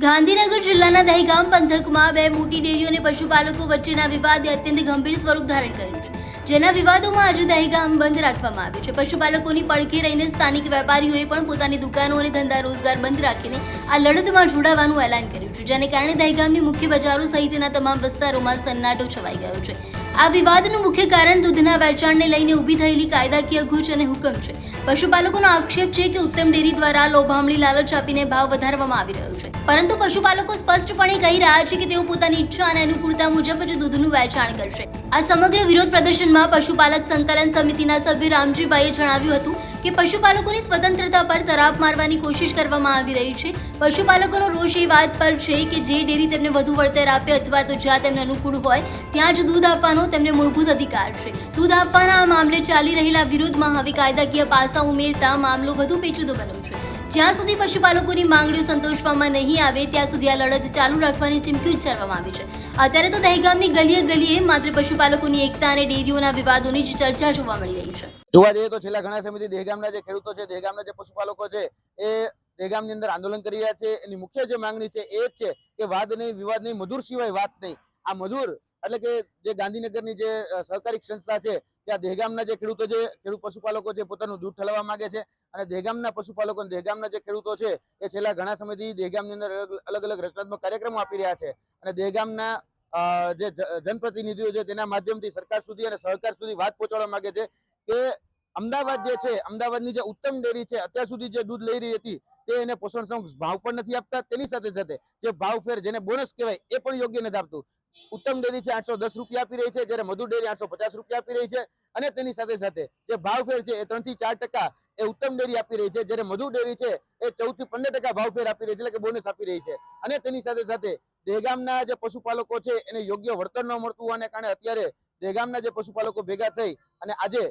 ગાંધીનગર જિલ્લાના દહેગામ પંથકમાં બે મોટી ડેરીઓ અને પશુપાલકો વચ્ચેના વિવાદે અત્યંત ગંભીર સ્વરૂપ ધારણ કર્યું છે, જેના વિવાદોમાં આજે દહેગામ બંધ રાખવામાં આવ્યું છે। પશુપાલકોની પડખે રહીને સ્થાનિક વેપારીઓએ પણ પોતાની દુકાનો અને ધંધા રોજગાર બંધ રાખીને આ લડતમાં જોડાવાનું એલાન કર્યું છે, જેને કારણે દહેગામની મુખ્ય બજારો સહિતના તમામ વિસ્તારોમાં સન્નાટો છવાઈ ગયો છે। આ વિવાદનું મુખ્ય કારણ દૂધના વેચાણને લઈને ઊભી થયેલી કાયદાકીય ગૂંચ અને હુકમ છે। પશુપાલકોનો આક્ષેપ છે કે ઉત્તમ ડેરી દ્વારા લોભામણી લાલચ આપીને ભાવ વધારવામાં આવી રહ્યો છે, પરંતુ પશુપાલકો સ્પષ્ટપણે કહી રહ્યા છે કે તેઓ પોતાની ઈચ્છા અને અનુકૂળતા મુજબ જ દૂધનું વેચાણ કરશે। આ સમગ્ર વિરોધ પ્રદર્શનમાં પશુપાલક સંકલન સમિતિના સભ્ય રામજીભાઈએ જણાવ્યું હતું કે પશુપાલકોની સ્વતંત્રતા પર તરાપ મારવાની કોશિશ કરવામાં આવી રહી છે। પશુપાલકોનો રોષ એ વાત પર છે કે જે ડેરી તેમને વધુ વળતર આપે અથવા તો જ્યાં તેમને અનુકૂળ હોય ત્યાં જ દૂધ આપવાનો તેમને મૂળભૂત અધિકાર છે। દૂધ આપવાના આ મામલે ચાલી રહેલા વિરોધમાં હવે કાયદાકીય પાસા ઉમેરતા મામલો વધુ પેચીદો બન્યો છે। જ્યાં સુધી પશુપાલકોની માંગણીઓ સંતોષવામાં નહીં આવે ત્યાં સુધી આ લડત ચાલુ રાખવાની ચીમકી ઉચ્ચારવામાં આવી છે। અત્યારે તો દહેગામની ગલીએ ગલીએ માત્ર પશુપાલકોની એકતા અને ડેરીઓના વિવાદોની જ ચર્ચા જોવા મળી રહી છે। જોવા જઈએ તો છેલ્લા ઘણા સમયથી દહેગામના જે ખેડૂતો છે, દહેગામના જે પશુપાલકો છે, એ દહેગામની અંદર આંદોલન કરી રહ્યા છે। એની મુખ્ય જે માંગણી છે એ જ છે કે વાદ નહીં, વિવાદ નહીં, મધુર સિવાય વાત નહીં। આ મધુર એટલે કે જે ગાંધીનગરની જે સહકારી સંસ્થા છે ત્યાં દહેગામના જે ખેડૂતો છે, ખેડૂત પશુપાલકો છે, પોતાનું દૂધ ઠલવવા માંગે છે અને દહેગામના પશુપાલકો, દહેગામના જે ખેડૂતો છે એ છેલ્લા ઘણા સમયથી દહેગામની અંદર અલગ અલગ રચનાત્મક કાર્યક્રમો આપી રહ્યા છે અને દહેગામના જે જનપ્રતિનિધિઓ છે તેના માધ્યમથી સરકાર સુધી અને સહકાર સુધી વાત પહોંચાડવા માંગે છે કે અમદાવાદ જે છે, અમદાવાદની જે ઉત્તમ ડેરી છે, અત્યાર સુધી જે દૂધ લઈ રહી હતી તે એને પોષણક્ષમ ભાવ પણ નથી આપતા। તેની સાથે સાથે જે ભાવ ફેર, જેને બોનસ કહેવાય, એ પણ યોગ્ય નથી આપતું। ઉત્તમ ડેરી છે 810 રૂપિયા આપી રહી છે, જ્યારે મધુર ડેરી 850 રૂપિયા આપી રહી છે અને તેની સાથે સાથે જે ભાવ ફેર છે એ 3 થી 4% એ ઉત્તમ ડેરી આપી રહી છે, જ્યારે મધુર ડેરી છે એ 14 થી 15% ભાવ ફેર આપી રહી છે, એટલે કે બોનસ આપી રહી છે। અને તેની સાથે સાથે દહેગામના જે પશુપાલકો છે એને યોગ્ય વળતર ન મળતું હોવાને કારણે અત્યારે દહેગામના જે પશુપાલકો ભેગા થઈ અને આજે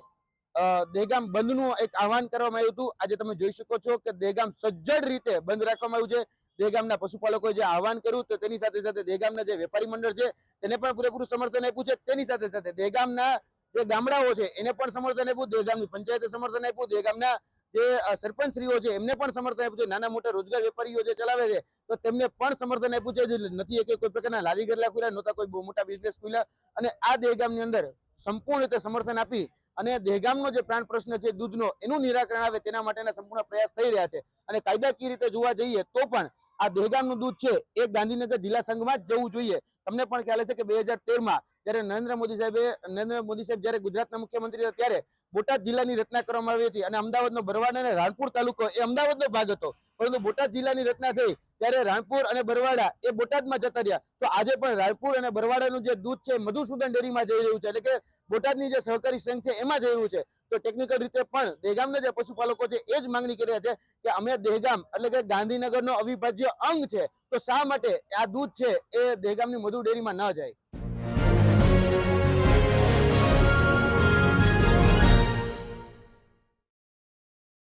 દહેગામ બંધનું એક આહવાન કરવામાં આવ્યું હતું। આજે તમે જોઈ શકો છો કે દહેગામ સજ્જડ રીતે બંધ રાખવામાં આવ્યું છે। દહેગામના પશુપાલકોએ જે આહવાન કર્યું તો તેની સાથે સાથે દહેગામના જે વેપારી મંડળ છે તેને પણ પૂરેપૂરું સમર્થન આપ્યું છે। તેની સાથે સાથે દહેગામના જે ગામડાઓ છે એને પણ સમર્થન આપ્યું, દહેગામની પંચાયતે સમર્થન આપ્યું, દહેગામના જે સરપંચશ્રીઓ છે એમને પણ સમર્થન આપ્યું છે, નાના મોટા રોજગાર વેપારીઓ જે ચલાવે છે તો તેમને પણ સમર્થન આપ્યું છે। નથી કે કોઈ પ્રકારના લારી ગરલા ખુલ્યા નહોતા, કોઈ બહુ મોટા બિઝનેસ ખુલ્યા, અને આ દહેગામની અંદર સંપૂર્ણ રીતે સમર્થન આપી અને દહેગામનો જે પ્રાણ પ્રશ્ન છે દૂધનો, એનું નિરાકરણ આવે તેના માટેના સંપૂર્ણ પ્રયાસ થઈ રહ્યા છે। અને કાયદાકીય રીતે જોવા જઈએ તો પણ આ દહેગામનું દૂધ છે એ ગાંધીનગર જિલ્લા સંઘમાં જ જવું જોઈએ। તમને પણ ખ્યાલ હશે કે 2013માં જ્યારે નરેન્દ્ર મોદી સાહેબ જ્યારે ગુજરાતના મુખ્યમંત્રી હતા ત્યારે બોટાદ જિલ્લાની રચના કરવામાં આવી હતી અને અમદાવાદનો બરવાડા અને રાણપુર તાલુકો એ અમદાવાદનો ભાગ હતો, પરંતુ બોટાદ જિલ્લાની રચના થઈ ત્યારે રાણપુર અને બરવાડા એ બોટાદમાં જતા રહ્યા। તો આજે પણ રાણપુર અને બરવાડાનું જે દૂધ છે મધુસૂદન ડેરીમાં જઈ રહ્યું છે, એટલે કે બોટાદની જે સહકારી સંઘ છે એમાં જઈ રહ્યું છે। તો ટેકનિકલ રીતે પણ દહેગામના જે પશુપાલકો છે એ જ માંગણી કરી રહ્યા છે કે અમે દહેગામ એટલે કે ગાંધીનગરનો અવિભાજ્ય અંગ છે, તો શા માટે આ દૂધ છે એ દહેગામની મધુર ડેરીમાં ન જાય।